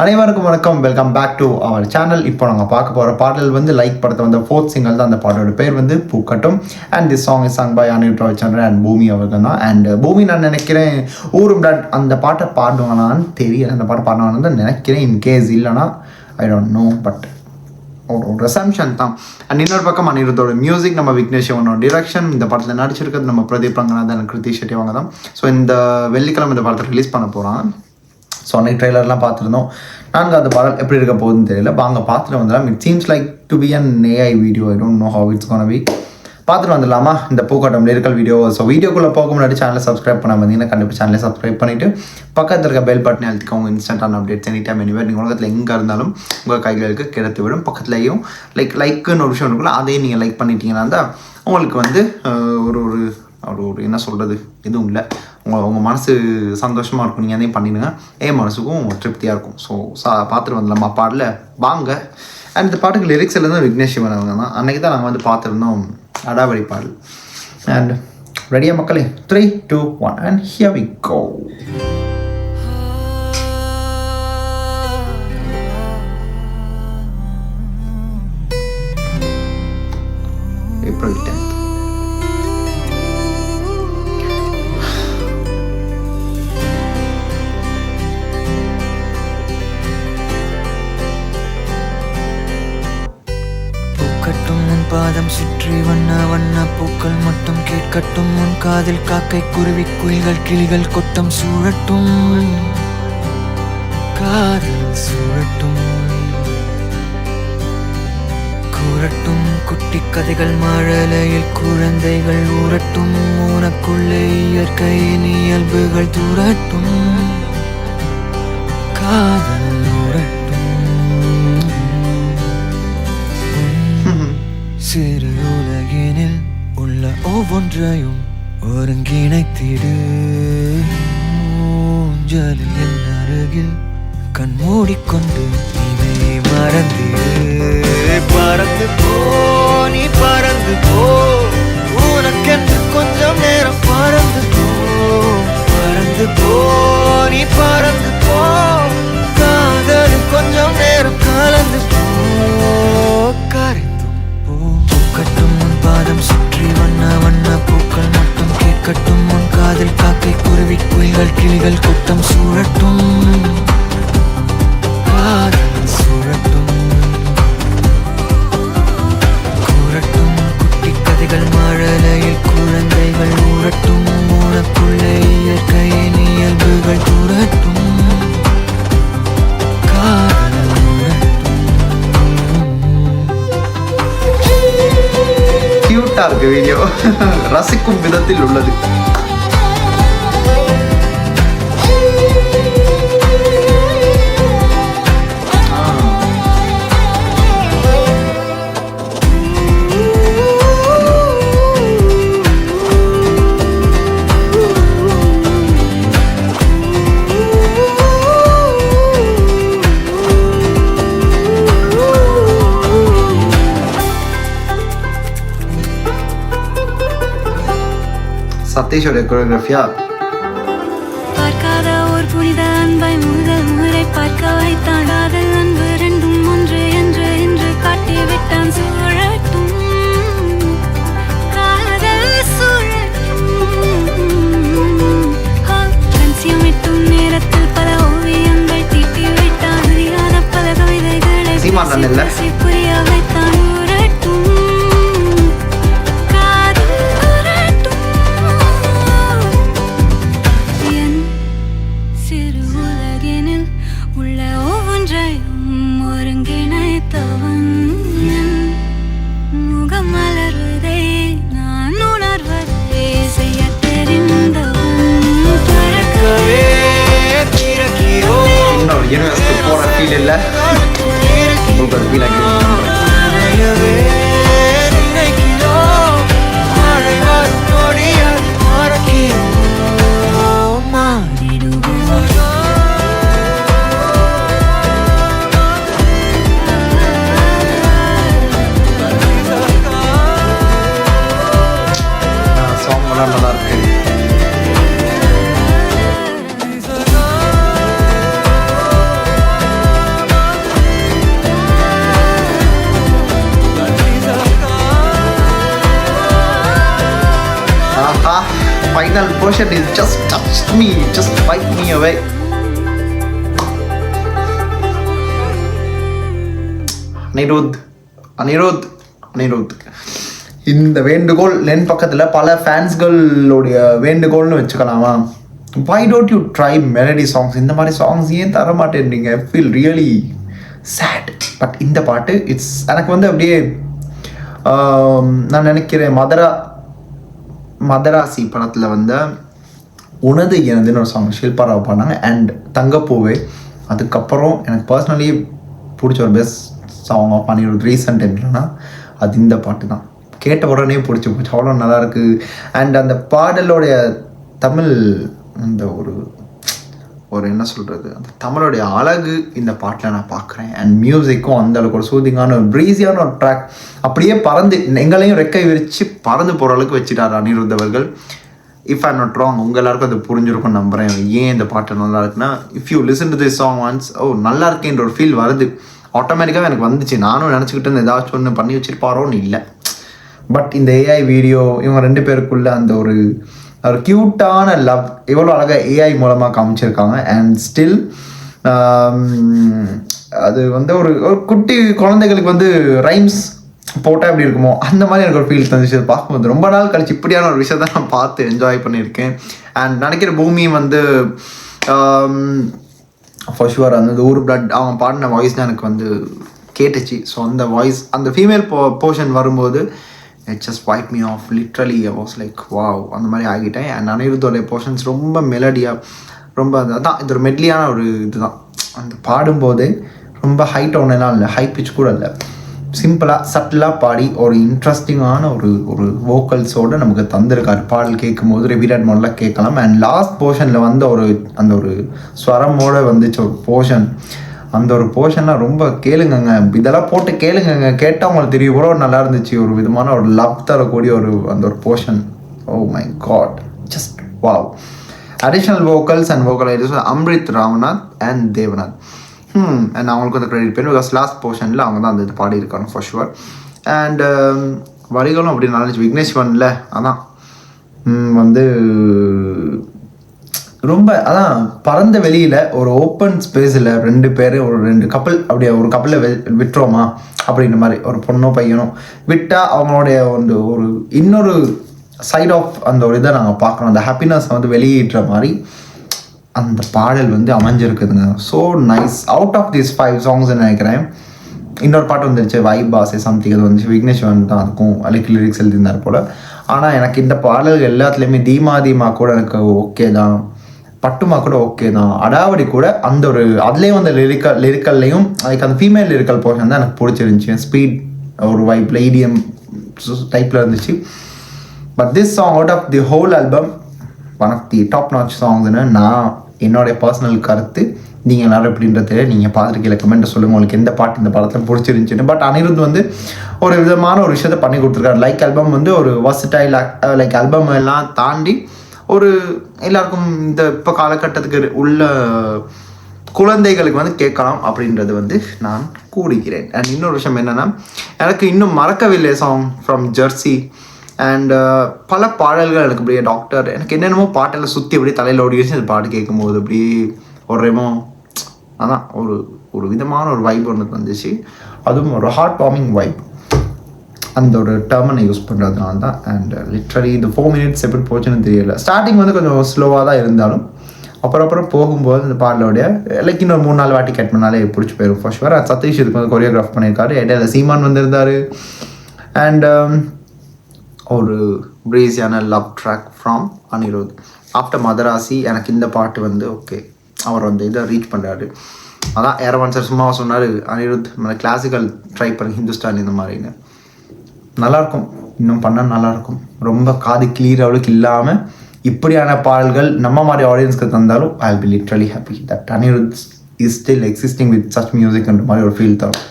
அனைவருக்கும் வணக்கம். Welcome back to our channel. இப்போ நாங்கள் பார்க்க போகிற பாடல் வந்து லைக் படத்தை வந்து 4th சிங்கிள் தான். அந்த பாடலோட பேர் வந்து பூக்கட்டும். And this song is song by Anirudh Ravichandran and Bhoomi அவர்கள் தான். அண்ட் பூமி நான் நினைக்கிறேன் ஊரும் டாட் அந்த பாட்டை பாடுவானான்னு தெரியல. அந்த பாட்டை பாடுவானு தான் நினைக்கிறேன். இன்கேஸ் இல்லைனா ஐ டோன்ட் நோ, பட் ஒரு ரெசம்ஷன் தான். அண்ட் இன்னொரு பக்கம் அனிருத்தோட மியூசிக் நம்ம விக்னேஷ் சிவனோட டிரெக்ஷன். இந்த படத்தில் நடிச்சிருக்கிறது நம்ம பிரதீப் ரங்கநாதன், கிருத்தி ஷெட்டி அவங்க தான். ஸோ இந்த வெள்ளிக்கிழமை இந்த படத்தை ரிலீஸ் பண்ண போகிறாங்க. ஸோ அன்றைக்கி ட்ரெய்லர்லாம் பார்த்துருந்தோம். நாங்கள் அந்த படம் எப்படி இருக்க போகுதுன்னு தெரியல. வாங்க பார்த்துட்டு வந்துடலாம். It seems like to be an AI video. I don't know how it's gonna be. பார்த்துட்டு வந்துடலாமா இந்த பூக்கட்டம் லிரிக்கல் வீடியோ. ஸோ வீடியோக்குள்ளே போக முன்னாடி சேனலை சப்ஸ்கிரைப் பண்ண வந்தீங்கன்னா கண்டிப்பாக சேனலை சப்ஸ்கிரைப் பண்ணிவிட்டு பக்கத்தில் இருக்க பெல் பட்டனை அழுத்திக்கோங்க. இன்ஸ்டன்டான அப்டேட்ஸ் எனி டைம் எனிவேர் நீங்கள் உலகத்தில் எங்கே இருந்தாலும் உங்கள் கைகளுக்கு கிடைத்து விடும். பக்கத்துலேயும் லைக்குன்னு ஒரு விஷயம் இருக்குல்ல, அதையும் நீங்கள் லைக் பண்ணிட்டீங்கன்னா தான் உங்களுக்கு வந்து ஒரு என்ன சொல்கிறது எதுவும் இல்லை, உங்கள் மனசு சந்தோஷமாக இருக்கும். நீங்கள் அதையும் பண்ணிடுங்க, மனசுக்கும் திருப்தியாக இருக்கும். ஸோ பார்த்துட்டு வந்துடலாமா பாடல வாங்க. அண்ட் இந்த பாட்டுக்கு லிரிக்ஸ் எல்லாம் தான் விக்னேஷ் சிவன் அவங்க தான். அன்றைக்கி தான் நாங்கள் வந்து பார்த்துருந்தோம் அடாவடி பாடல். அண்ட் ரெடியா மக்களே? 3, 2, 1 and here we go. April 10th. பூக்கட்டும் உன் பாதம் சுற்றி வண்ண வண்ண பூக்கள் மட்டும் கேட்கட்டும் உன் காதில் காக்கை குருவி குயில்கள் கிளிகள் கொட்டம் சூழட்டும் காதல் சூழட்டும் கூறட்டும் குட்டி கதைகள் மழலையில் குழந்தைகள் ஊறட்டும் உனக்குள்ளே இயற்கையின் இயல்புகள் தூரட்டும் காதல் ஊறட்டும் சிறு உலகினில் உள்ள ஒவ்வொன்றையும் ஒருங்கிணைத்திடு ஊஞ்சலின் அருகில் கண் மூடிக்கொண்டு இவை மறந்திடு. பறந்து போ நீ பறந்து போ உனக்கென்று கொஞ்சம் நேரம் பறந்து போ பறந்து போ நீ பறந்து போ காதல் கொஞ்சம் நேரம் கலந்து போ கரைந்து போ. பூக்கட்டும் உன் பாதம் சுற்றி வண்ண வண்ண பூக்கள் மட்டும் கேட்கட்டும் உன் காதில் காக்கை குருவி குயில்கள் கிளிகள் கொட்டம் சூழட்டும் காதல் சூழட்டும் கூறட்டும் குட்டி கதைகள் மழலையில் குழந்தைகள் ஊறட்டும் உனக்குள்ளே இயற்கையின் இயல்புகள் தூரட்டும் காதல் ஊறட்டும். கியூட்டாக இருக்கு வீடியோ, ரசிக்கும் விதத்தில் உள்ளது. சதீஷோட கோரியோகிராஃபியா பார்க்காத ஒரு புனித அன்பை முதல் முறை பார்க்க வைத்தான். காதல் அன்பு ரெண்டும் ஒன்று என்று காட்டிவிட்டான். சூழட்டும் காதல் சூழட்டும் கன்சியமிட்டும் நேரத்தில் பல ஓவியங்கள் தீட்டி விட்டான். அறியாத பல கவிதைகளை புரிய வைத்தான். யூனிவர்ஸ்க்கு போகிற ஃபீல் இல்லை, உங்களுக்கு ஒரு ஃபீல் ஆகி சாங் நல்லா இருக்கு. Final portion is just touch me, just vibe me அவே. அனிருத் இந்த வேண்டுகோள் என் பக்கத்தில் பல ஃபேன்ஸ்களுடைய வேண்டுகோள்னு வச்சுக்கலாமா? why don't you try melody songs? இந்த மாதிரி சாங்ஸ் ஏன் தர மாட்டேன்றீங்க? Feel really chat. பட் இந்த பாட்டு இட்ஸ் எனக்கு வந்து அப்படியே நான் நினைக்கிறேன் மதராசி படத்தில் வந்து உனது எனதுன்னு ஒரு சாங் ஷில்பாராவ் பாடினாங்க. அண்ட் தங்கப்பூவே அதுக்கப்புறம் எனக்கு பர்சனலி பிடிச்ச ஒரு best song of Anirudh recent டைம்லனா அது இந்த பாட்டு தான். கேட்ட உடனே பிடிச்சி போச்சு, அவ்வளோ நல்லாயிருக்கு. அண்ட் அந்த பாடலோடைய தமிழ் அந்த ஒரு என்ன சொல்கிறது, அந்த தமிழோடைய அழகு இந்த பாட்டில் நான் பார்க்குறேன். அண்ட் மியூசிக்கும் அந்தளவுக்கு ஒரு சூதிங்கான ஒரு ப்ரீஸியான ஒரு ட்ராக், அப்படியே பறந்து எங்களையும் ரெக்கை விரித்து பறந்து போகிற அளவுக்கு வச்சுட்டார் அனிருத் அவர்கள். இஃப் ஐ நாட் ராங், உங்கள் எல்லாருக்கும் அது புரிஞ்சிருக்கும் நம்புகிறேன். ஏன் இந்த பாட்டு நல்லா இருக்குன்னா, if you listen to this song once, நல்லா இருக்கேன்ற ஒரு ஃபீல் வருது ஆட்டோமேட்டிக்காக எனக்கு வந்துச்சு. நானும் நினச்சிக்கிட்டு இருந்தேன் ஏதாச்சும் ஒன்று பண்ணி வச்சுருப்பாரோன்னு இல்லை. பட் இந்த ஏஐ வீடியோ இவங்க 2 பேருக்குள்ள அந்த ஒரு க்யூட்டான லவ் எவ்வளோ அழகாக ஏஐ மூலமாக காமிச்சிருக்காங்க. அண்ட் ஸ்டில் அது வந்து ஒரு குட்டி குழந்தைகளுக்கு வந்து ரைம்ஸ் போட்டால் எப்படி இருக்குமோ அந்த மாதிரி எனக்கு ஒரு ஃபீல் தந்துச்சு. பார்க்கும்போது ரொம்ப நாள் கழிச்சு இப்படியான ஒரு விஷயத்த நான் பார்த்து என்ஜாய் பண்ணியிருக்கேன். அண்ட் நினைக்கிற பூமி வந்து ஃபார் ஷுவர் அந்த ஒரு பிளட் அவன் பாடின வாய்ஸ் தான் எனக்கு வந்து கேட்டுச்சு. ஸோ அந்த வாய்ஸ் அந்த ஃபீமேல் போர்ஷன் வரும்போது it just vibe me off. Literally I was like wow, அந்த மாதிரி ஆகிட்டேன். அண்ட் அனிருத்தோடைய போர்ஷன்ஸ் ரொம்ப மெலடியாக, ரொம்ப அதான் இது ஒரு மெட்லியான ஒரு இதுதான். அந்த பாடும்போது ரொம்ப ஹை டோனெல்லாம் இல்லை, ஹை பிச் கூட இல்லை, சிம்பிளாக சட்டிலாக பாடி ஒரு இன்ட்ரெஸ்டிங்கான ஒரு வோக்கல்ஸோடு நமக்கு தந்திருக்காரு. பாடல் கேட்கும்போது ரிப்பீட்டட் மோடில் கேட்கலாம். அண்ட் லாஸ்ட் போர்ஷனில் வந்து அந்த ஒரு ஸ்வரமோடு வந்துச்சு ஒரு போர்ஷன். அந்த ஒரு போர்ஷன்லாம் ரொம்ப கேளுங்கங்க, இதெல்லாம் போட்டு கேளுங்கங்க, கேட்டால் உங்களுக்கு தெரியும் கூட நல்லா இருந்துச்சு. ஒரு விதமான ஒரு லவ் தரக்கூடிய அந்த ஒரு போர்ஷன். Oh my god, just wow. Additional vocals and vocalisers Amrit Ramnath and Devanath. And அவங்களுக்கு அந்த கிரெடிட் பேர், பிகாஸ் லாஸ்ட் போர்ஷனில் அவங்க தான் அந்த இது பாடியிருக்காங்க ஃபார் ஷுவர். அண்ட் வரிகளும் அப்படி நல்லா இருந்துச்சு. விக்னேஷ்வனில் அதான் வந்து ரொம்ப அதான் பறந்த வெளியில் ஒரு ஓப்பன் ஸ்பேஸில் 2 பேர் ஒரு 2 கப்பல் அப்படியே ஒரு கப்பலில் விட்டுறோமா அப்படின்ற மாதிரி ஒரு பொண்ணோ பையனோ விட்டால் அவங்களுடைய ஒரு இன்னொரு சைட் ஆஃப் அந்த ஒரு இதை நாங்கள் பார்க்குறோம். அந்த ஹாப்பினஸை வந்து வெளியிடுற மாதிரி அந்த பாடல் வந்து அமைஞ்சிருக்குதுங்க. So nice. Out of these 5 songs நினைக்கிறேன் இன்னொரு பாட்டு வந்துருச்சு வைப் பாஸே சம்திங், அது வந்துச்சு விக்னேஷ்வன் தான் அதுக்கும் அலைக்கு லிரிக்ஸ் எழுதியிருந்தார் போல். ஆனால் எனக்கு இந்த பாடல் எல்லாத்துலேயுமே தீமா கூட எனக்கு ஓகே தான், பட்டுமா கூட ஓகே தான், அடாவடி கூட அந்த ஒரு அதுலேயும் அந்த லிரிக்கல்லையும் அதுக்கு அந்த ஃபீமேல் லிரிக்கல் போர்ஷன் தான் எனக்கு பிடிச்சிருந்துச்சி. ஸ்பீட் ஒரு வைப்பில் EDM டைப்பில் இருந்துச்சு. But this song out of the whole album one of the top notch சாங்ஸ்னு நான் என்னுடைய பர்சனல் கருத்து. நீங்கள் எல்லாரும் எப்படின்றது நீங்கள் பார்த்துருக்கீங்க, கமெண்ட்டை சொல்லுங்கள் உங்களுக்கு எந்த பாட்டு இந்த படத்தில் பிடிச்சிருந்துச்சின்னு. பட் அனிருத் வந்து ஒரு விதமான ஒரு விஷயத்தை பண்ணி கொடுத்துருக்காரு. லைக் ஆல்பம் வந்து ஒரு வர்சடைல் லைக் ஆல்பம் எல்லாம் தாண்டி ஒரு எல்லாருக்கும் இந்த இப்போ காலகட்டத்துக்கு உள்ள குழந்தைகளுக்கு வந்து கேட்கலாம் அப்படின்றது வந்து நான் கூறுகிறேன். அண்ட் இன்னொரு விஷயம் என்னென்னா, எனக்கு இன்னும் மறக்கவில்லை சாங் ஃப்ரம் ஜெர்சி. அண்ட் பல பாடல்கள் எனக்கு அப்படியே டாக்டர் எனக்கு என்னென்னமோ பாட்டெல்லாம் சுற்றி அப்படியே தலையில் ஓடிச்சு. அந்த பாட்டு கேட்கும்போது அப்படியே ஒரேமோ அதான் ஒரு விதமான ஒரு வைப் ஒன்று வந்துச்சு. அதுவும் ஒரு ஹார்ட் வார்மிங் வைப். அந்த ஒரு டேர்மை யூஸ் பண்ணுறதுனால தான். அண்ட் லிட்ரலி இந்த 4 minutes எப்படி போச்சுன்னு தெரியல. ஸ்டார்டிங் வந்து கொஞ்சம் ஸ்லோவாக தான் இருந்தாலும் அப்புறம் போகும்போது இந்த பாடலோடைய லைக் இன்னொரு 3-4 வாட்டி கேட் பண்ணாலே பிடிச்சி போயிடும் ஃபார் ஷுவர். சதீஷ் இதுக்கு வந்து கொரியோகிராஃப் பண்ணியிருக்காரு. இடையில சீமான் வந்திருந்தார். அண்ட் ஒரு பிரீஸியான love track from Anirudh. After Madharaasi எனக்கு இந்த பாட்டு வந்து ஓகே, அவர் வந்து இதை ரீச் பண்ணுறாரு. அதான் ஏரவான் சார் சும்மா சொன்னார், அனிருத் கிளாசிக்கல் ட்ரை பண்ணி ஹிந்துஸ்தான் இந்த மாதிரின்னு. நல்லாயிருக்கும், இன்னும் பண்ணால் நல்லாயிருக்கும். ரொம்ப காது கிளியர் அளவுக்கு இல்லாமல் இப்படியான பாடல்கள் நம்ம மாதிரி ஆடியன்ஸ்க்கு தந்தாலும் I will be literally happy that Anirudh is still existing with such மியூசிக்ன்ற மாதிரி ஒரு ஃபீல் தரும்.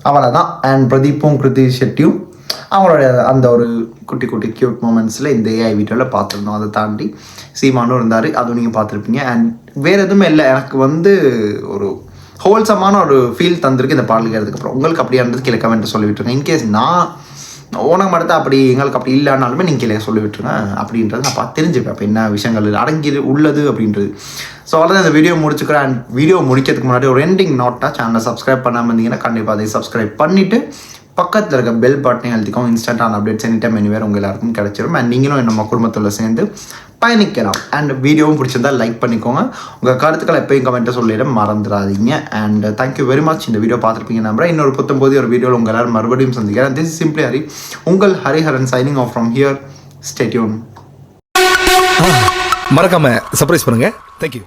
அவளை தான். அண்ட் பிரதீப்பும் கிருதி ஷெட்டியும் அவங்களுடைய அந்த ஒரு குட்டி குட்டி க்யூட் மூமெண்ட்ஸில் இந்த ஏஐ வீடியோவில் பார்த்துருந்தோம். அதை தாண்டி சீமானும் இருந்தார், அதுவும் நீங்கள் பார்த்துருப்பீங்க. அண்ட் வேறு எதுவுமே இல்லை, எனக்கு வந்து ஒரு ஹோல்சமான ஒரு ஃபீல் தந்திருக்கு இந்த பாடல் கேட்டதுக்கப்புறம். உங்களுக்கு அப்படியானது கீழே கமெண்ட்டை சொல்லிவிட்டுருங்க. இன்கேஸ் நான் உனக்கு மட்டும் அப்படி எங்களுக்கு அப்படி இல்லைனாலுமே நீங்கள் கீழே சொல்லி விட்டுருங்க அப்படின்றது நான் பார்த்து தெரிஞ்சுப்பேன் அப்போ என்ன விஷயங்கள் அடங்கி உள்ளது அப்படின்றது. ஸோ அவ்வளோதான் இந்த வீடியோ முடிச்சுக்கிறேன். அண்ட் வீடியோ முடிக்கிறதுக்கு முன்னாடி ஒரு எண்டிங் நோட்டாக சேனலை சப்ஸ்கிரைப் பண்ணாமல் இருந்தீங்கன்னா கண்டிப்பாக அதை சப்ஸ்கிரைப் பண்ணிவிட்டு பக்கத்தில் இருக்க பெல் பட்டனை எழுதிக்கும். இன்ஸ்டன்டான அப்டேட்ஸ் எனி டைம் எனிவேர் உங்கள் எல்லாருக்கும் கிடச்சிரும். அண்ட் நீங்களும் நம்ம குடும்பத்தில் சேர்ந்து பயணிக்கலாம். அண்ட் வீடியோவும் பிடிச்சிருந்தா லைக் பண்ணிக்கோங்க. உங்கள் கருத்துக்களை எப்பயும் கமெண்ட்டை சொல்லிட மறந்துடாதீங்க. And thank you very much. இந்த வீடியோ பார்த்துருப்பீங்க நம்புறேன். இன்னொரு 19 ஒரு வீடியோவில் உங்கள் எல்லாரும் மறுபடியும் சந்திக்கிறேன். திஸ் இஸ் சிம்பிளி ஹரி, உங்கள் Hariharan signing off from here. Stay tune. மறக்காம சர்ப்ரைஸ் பண்ணுங்க. தேங்க்யூ.